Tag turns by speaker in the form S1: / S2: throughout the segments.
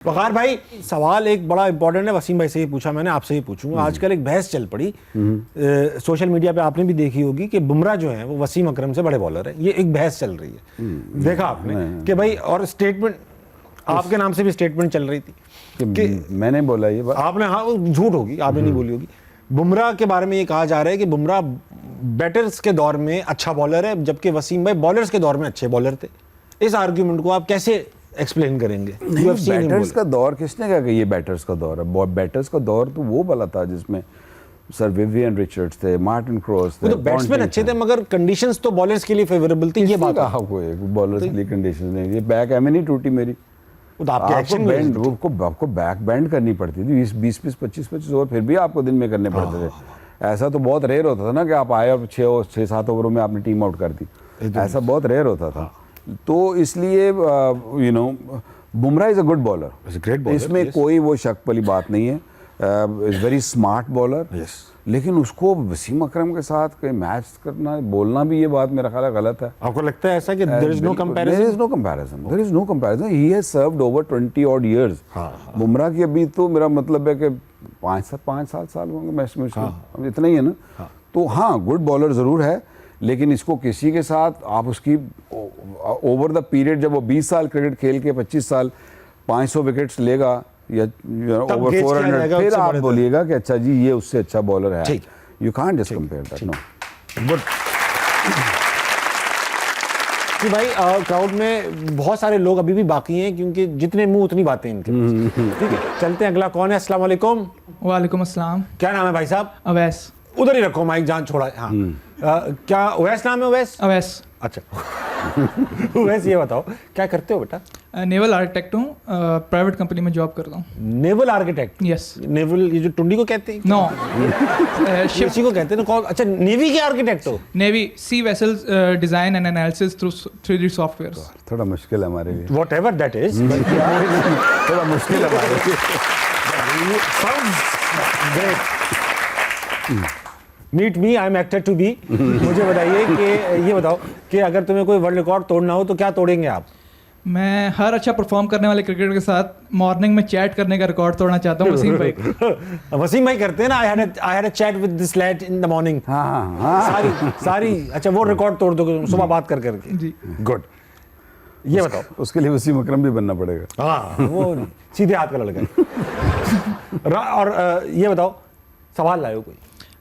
S1: वकार भाई, सवाल एक बड़ा इंपॉर्टेंट है। वसीम भाई से ही पूछा मैंने, आपसे ही पूछूंगा। आजकल एक बहस चल पड़ी सोशल मीडिया पे, आपने भी देखी होगी कि बुमराह जो है वो वसीम अकरम से बड़े बॉलर है। ये एक बहस चल रही है, देखा आपने कि भाई, और स्टेटमेंट आपके नाम से भी स्टेटमेंट चल रही थी कि
S2: मैंने बोला ये बात,
S1: आपने, हाँ वो झूठ होगी, आपने नहीं बोली होगी। बुमराह के बारे में ये कहा जा रहा है कि बुमराह बैटर्स के दौर में अच्छा बॉलर है, जबकि वसीम भाई बॉलर्स के दौर में अच्छे बॉलर थे। इस आर्ग्यूमेंट को आप कैसे एक्सप्लेन करेंगे?
S2: बैटर्स का दौर किसने कहा कि ये बैटर्स का दौर है? बैटर्स का दौर तो वो वाला था जिसमें सर विवियन रिचर्ड्स थे, मार्टिन क्रोस थे,
S1: तो बैट्समैन अच्छे थे, मगर कंडीशंस तो बॉलर्स के लिए फेवरेबल थी। ये बात
S2: कहा कोई बॉलर्स के लिए कंडीशंस नहीं, ये बैक एम नहीं टूटी मेरी,
S1: तो आपके एक्शन
S2: बैंड आपको बैक बैंड करनी पड़ती थी 20-25 ओवर, फिर भी आपको दिन में करने पड़ते थे। ऐसा तो बहुत रेयर होता था ना कि आप आए और 6-7 ओवरों में आपने टीम आउट कर दी, ऐसा बहुत रेयर होता था। तो इसलिए you know Bumrah is a good bowler, इसमें कोई वो शक वाली बात नहीं है। इज वेरी स्मार्ट बॉलर, लेकिन उसको वसीम अकरम के साथ कोई मैच करना, बोलना भी, ये बात मेरा ख्याल गलत है।
S1: आपको लगता है ऐसा कि there is no comparison?
S2: There is no comparison. He has served over 20 odd years. Bumrah की अभी तो मेरा मतलब है कि 5-7 साल होंगे मैच में, इतना ही है ना। तो हाँ, गुड बॉलर जरूर है, लेकिन इसको किसी के साथ आप उसकी ओवर द पीरियड, जब वो 20 साल क्रिकेट खेल के 25 साल 500 विकेट्स लेगा या ओवर 400, फिर आप बोलिएगा कि अच्छा जी ये उससे अच्छा बॉलर है। You can't just compare that. No
S1: good कि भाई क्राउड में बहुत सारे लोग अभी भी बाकी हैं, क्योंकि जितने मुंह उतनी बातें इनके। ठीक है, चलते हैं। अगला कौन है? अस्सलाम वालेकुम।
S3: वालेकुम अस्सलाम।
S1: क्या नाम है भाई साहब?
S3: अवैस।
S1: उधर ही रखो माइक, जान छोड़ा है। हाँ, क्या अवैस नाम है? अवैस?
S3: अवैस।
S1: अच्छा। अवैस, ये बताओ क्या करते हो बेटा?
S3: नेवल आर्किटेक्ट हूँ, प्राइवेट कंपनी में जॉब करता हूँ।
S1: Naval architect?
S3: यस।
S1: नेवल, ये जो टुंडी को कहते हैं?
S3: नो,
S1: शिप को कहते हैं ना। अच्छा, नेवी के आर्किटेक्ट हो?
S3: Navy sea vessels design and analysis through 3D software.
S2: थोड़ा मुश्किल है हमारे लिए,
S1: व्हाटएवर दैट इज।
S2: थोड़ा मुश्किल है हमारे लिए।
S1: Sounds great. Meet me, I am excited to be. मुझे बताइए कि ये बताओ कि अगर तुम्हें कोई वर्ल्ड रिकॉर्ड तोड़ना हो तो क्या तोड़ेंगे आप?
S3: मैं हर अच्छा परफॉर्म करने वाले क्रिकेटर के साथ मॉर्निंग में चैट करने का रिकॉर्ड तोड़ना चाहता हूँ। वसीम भाई
S1: वसीम भाई करते हैं ना, I had a chat with this lad in the morning. Sorry अच्छा, वो रिकॉर्ड तोड़ दोगे सुबह बात कर करके?
S3: जी।
S1: गुड। ये बताओ,
S2: उसके लिए वसीम अकरम भी बनना पड़ेगा।
S1: हाँ, वो सीधे हाथ का लड़का है। और ये बताओ, सवाल लाओ कोई।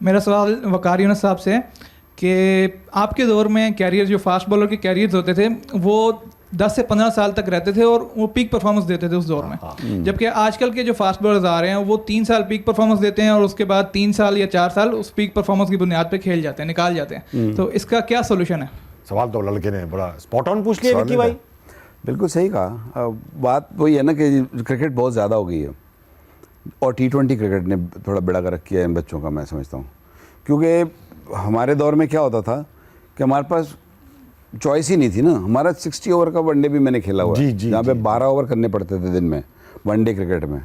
S3: मेरा सवाल वकार यूनुस साहब से है कि आपके दौर में कैरियर, जो फास्ट बॉलर के कैरियर्स होते थे, वो 10 से 15 साल तक रहते थे और वो पीक परफॉर्मेंस देते थे उस दौर में। जबकि आजकल के जो फास्ट बॉलर्स आ रहे हैं वो 3 साल पीक परफॉर्मेंस देते हैं और उसके बाद 3 साल या 4 साल उस पीक परफॉर्मेंस की बुनियाद पे खेल जाते हैं, निकाल जाते हैं। तो इसका क्या सोल्यूशन है?
S1: सवाल तो लड़के ने बड़ा स्पॉट ऑन पूछ लिया विक्की भाई।
S2: बिल्कुल सही कहा। बात वही है ना कि क्रिकेट बहुत ज़्यादा हो गई है और T20 क्रिकेट ने थोड़ा बेड़ा गर्क किया है इन बच्चों का, मैं समझता हूँ। क्योंकि हमारे दौर में क्या होता था कि हमारे पास चॉइस ही नहीं थी ना। हमारा 60 ओवर का वनडे भी मैंने खेला हुआ है, जहाँ पे 12 ओवर करने पड़ते थे दिन में वनडे क्रिकेट में।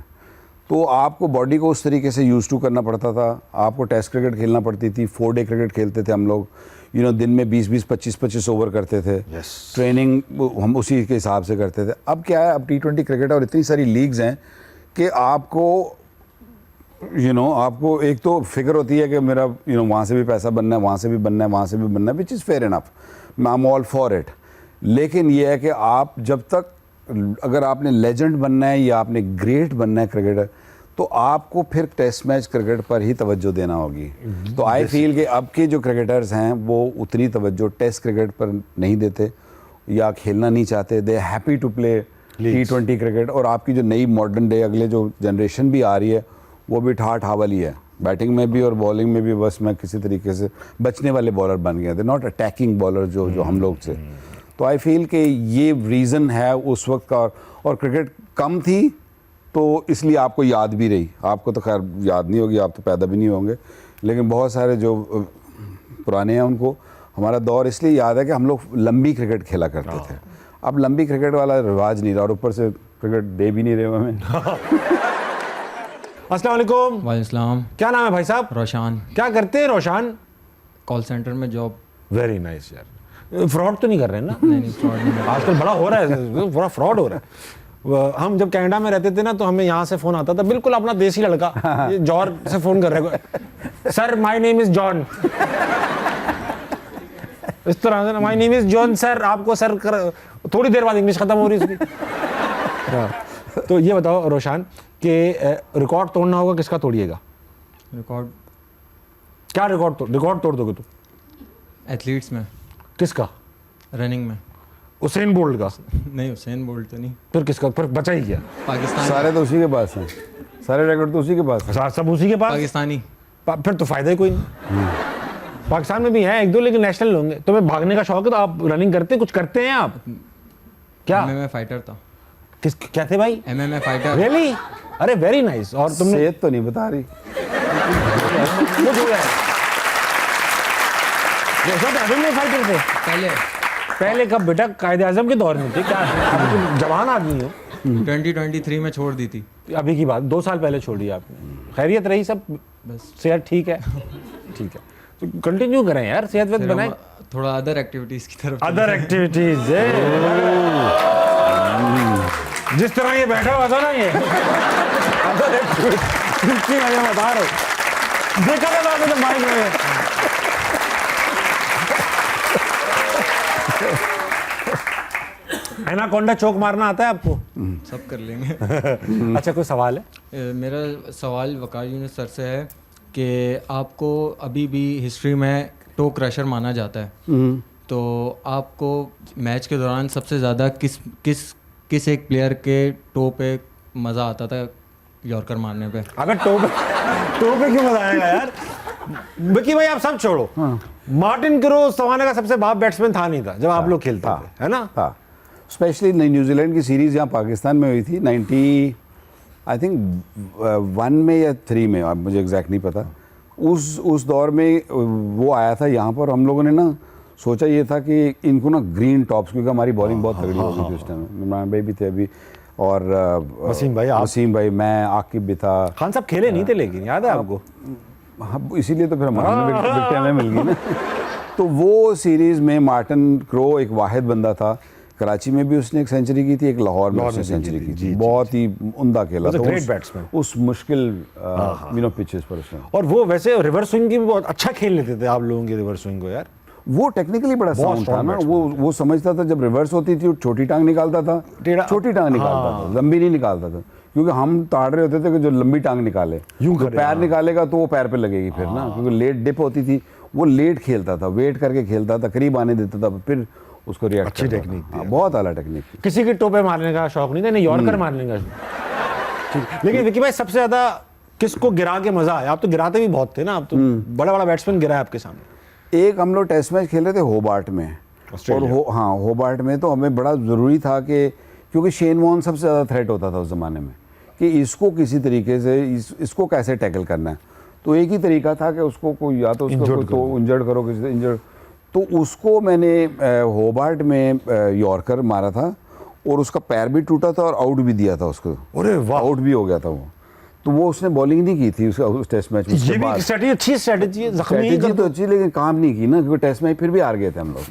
S2: तो आपको बॉडी को उस तरीके से यूज टू करना पड़ता था। आपको टेस्ट क्रिकेट खेलना पड़ती थी, 4 डे क्रिकेट खेलते थे हम लोग। दिन में 20-20, 25-25 ओवर करते थे। ट्रेनिंग हम उसी के हिसाब से करते थे। अब क्या है, अब T20 क्रिकेट और इतनी सारी लीग्स हैं कि आपको आपको एक तो फिक्र होती है कि मेरा वहाँ से भी पैसा बनना है, वहाँ से भी बनना है, वहाँ से भी बनना है, which is fair enough, I am all for it. लेकिन ये है कि आप जब तक, अगर आपने लेजेंड बनना है या आपने ग्रेट बनना है क्रिकेटर, तो आपको फिर टेस्ट मैच क्रिकेट पर ही तवज्जो देना होगी। तो आई फील कि अब के जो क्रिकेटर्स हैं वो उतनी तवज्जो टेस्ट क्रिकेट पर नहीं देते या खेलना नहीं चाहते। They happy to play T20 cricket. और आपकी जो नई मॉडर्न डे अगले जो जनरेशन भी आ रही है वो भी ठाठ-हावली है, बैटिंग में भी और बॉलिंग में भी। बस मैं किसी तरीके से बचने वाले बॉलर बन गए थे, नॉट अटैकिंग बॉलर जो हम लोग थे। तो आई फील कि ये रीज़न है उस वक्त का। और क्रिकेट कम थी तो इसलिए आपको याद भी रही। आपको तो खैर याद नहीं होगी, आप तो पैदा भी नहीं होंगे, लेकिन बहुत सारे जो पुराने हैं उनको हमारा दौर इसलिए याद है कि हम लोग लंबी क्रिकेट खेला करते थे। अब लंबी क्रिकेट वाला रिवाज नहीं रहा और ऊपर से क्रिकेट दे भी नहीं रहे हमें।
S1: अस्सलाम वालेकुम।
S4: वालेकुम।
S1: क्या नाम है भाई साहब?
S4: रोशान।
S1: क्या करते हैं रोशान?
S4: कॉल सेंटर में जॉब।
S1: वेरी नाइस यार। फ्रॉड तो नहीं कर रहे हैं ना?
S4: नहीं, फ्रॉड नहीं।
S1: आजकल बड़ा हो रहा है, बड़ा फ्रॉड हो रहा है। हम जब कनाडा में रहते थे ना तो हमें यहाँ से फोन आता था, बिल्कुल अपना देसी लड़का, ये जॉर्ज से फोन कर रहे हैं, sir my name is John, इस तरह से, my name is John sir, आपको सर कर, थोड़ी देर बाद इंग्लिश खत्म हो रही उसकी। तो ये बताओ रोशान कि रिकॉर्ड तोड़ना होगा, किसका तोड़िएगा?
S4: रिकॉर्ड
S1: क्या रिकॉर्ड तोड़ दोगे तुम?
S4: एथलीट्स में,
S1: किसका?
S4: रनिंग में।
S1: उसेन बोल्ट का?
S4: नहीं, हुसैन बोल्ट तो नहीं,
S1: फिर किसका? फिर बचा ही क्या?
S4: पाकिस्तान।
S2: सारे तो उसी के पास हैं, सारे रिकॉर्ड तो उसी के पास हैं।
S1: सब उसी के पास?
S4: पाकिस्तानी।
S1: फिर तो फायदा ही कोई नहीं। पाकिस्तान में भी हैं एक दो, लेकिन नेशनल होंगे। तुम्हें भागने का शौक है तो आप रनिंग करते, कुछ करते हैं आप? क्या
S4: एमएमए फाइटर था।
S1: क्या थे भाई?
S4: MMA fighter.
S1: रियली? अरे वेरी नाइस। और तुमने?
S2: सेहत तो नहीं बता रही।
S1: कुछ हो गया है? एमएमए फाइटर थे पहले कब बेटा? कायदे आजम के दौर में थे क्या? तुम जवान आदमी हो।
S4: 2023 में छोड़ दी थी।
S1: अभी की बात, 2 साल पहले छोड़ी आपने। खैरियत रही सब?
S4: बस
S1: सेहत ठीक है? ठीक है, तो कंटिन्यू करें यार, सेहत वेहत
S4: फिर
S1: बनाए।
S4: हम थोड़ा अदर एक्टिविटीज की तरफ।
S1: अदर एक्टिविटीज जिस तरह ये बैठा हुआ था ना, ये अदर एक्टिविटीज मैं बता रहा हूँ, देखा था आपने तो माइक में। एनाकोंडा चौक मारना आता है आपको?
S4: सब कर लेंगे।
S1: अच्छा, कोई सवाल है?
S4: मेरा सवाल वकार यूनुस सर से है कि आपको अभी भी हिस्ट्री में टो क्रशर माना जाता है, तो आपको मैच के दौरान सबसे ज़्यादा किस एक प्लेयर के टो पे मज़ा आता था यॉर्कर मारने पे?
S1: अगर टो पे क्यों मजा आएगा यार? विकी भाई आप सब छोड़ो, मार्टिन क्रो जमाने का सबसे बाप बैट्समैन था नहीं था जब आप लोग खेलते थे, है ना?
S2: हाँ, स्पेशली न्यूजीलैंड की सीरीज़ यहाँ पाकिस्तान में हुई थी 90 आई थिंक 1 में या 3 में, अब मुझे एग्जैक्ट नहीं पता। उस दौर में वो आया था यहाँ पर। हम लोगों ने ना सोचा ये था कि इनको ना ग्रीन टॉप्स, क्योंकि हमारी बॉलिंग बहुत तगड़ी हो गई थी उस टाइम। इमरान भाई भी थे अभी, और
S1: वसीम भाई,
S2: मैं, आकिब भी था।
S1: खान साहब खेले नहीं थे लेकिन, याद है आपको?
S2: हाँ, इसीलिए तो फिर हमारे विकेट हमें मिल गई ना। तो वो सीरीज़ में मार्टिन क्रो एक वाहिद बंदा था। कराची में भी उसने एक सेंचुरी की थी, एक लाहौर में उसने सेंचुरी की थी। बहुत ही उम्दा खेला था
S1: ग्रेट बैट्समैन
S2: उस मुश्किल पिचेस पर उसने।
S1: और वो वैसे रिवर्स स्विंग की भी बहुत अच्छा खेल लेते थे आप लोगों की रिवर्स स्विंग को यार।
S2: वो टेक्निकली बड़ा साउंड था ना। वो समझता था जब रिवर्स होती थी छोटी टांग निकालता था, छोटी टांग निकालता था, लंबी नहीं निकालता था, क्योंकि हम ताड़ रहे होते थे कि जो लंबी टांग निकाले,
S1: यूं
S2: तो पैर निकालेगा तो वो पैर पे लगेगी फिर ना, क्योंकि लेट डिप होती थी। वो लेट खेलता था, वेट करके खेलता था, करीब आने देता था, फिर उसको रिएक्ट।
S1: अच्छी टेक्निक थी,
S2: बहुत आला टेक्निक।
S1: किसी की टोपे मारने का शौक नहीं था, नहीं यॉर्कर मारने का। ठीक, लेकिन विकी भाई सबसे ज्यादा किसको गिरा के मजा आया? आप तो गिराते भी बहुत थे ना, आप तो बड़ा बड़ा बैट्समैन गिरा है आपके सामने।
S2: एक हम लोग टेस्ट मैच खेल रहे थे होबार्ट में, और होबार्ट में तो हमें बड़ा ज़रूरी था कि, क्योंकि शेन वॉर्न सबसे ज़्यादा थ्रेट होता था उस ज़माने में, कि इसको किसी तरीके से इसको कैसे टैकल करना है। तो एक ही तरीका था कि उसको कोई या तो उसको तो इंजर्ड करो, किसी से इंजर्ड। तो उसको मैंने होबार्ट में यॉर्कर मारा था, और उसका पैर भी टूटा था और आउट भी दिया था उसको।
S1: अरे वाह,
S2: आउट भी हो गया था वो। तो वो उसने बॉलिंग नहीं की थी उस टेस्ट मैच में।
S1: ये भी स्ट्रेटजी, अच्छी स्ट्रेटजी है, जख्मी
S2: तो अच्छी, लेकिन काम नहीं की ना, क्योंकि टेस्ट मैच फिर भी हार गए थे हम लोग।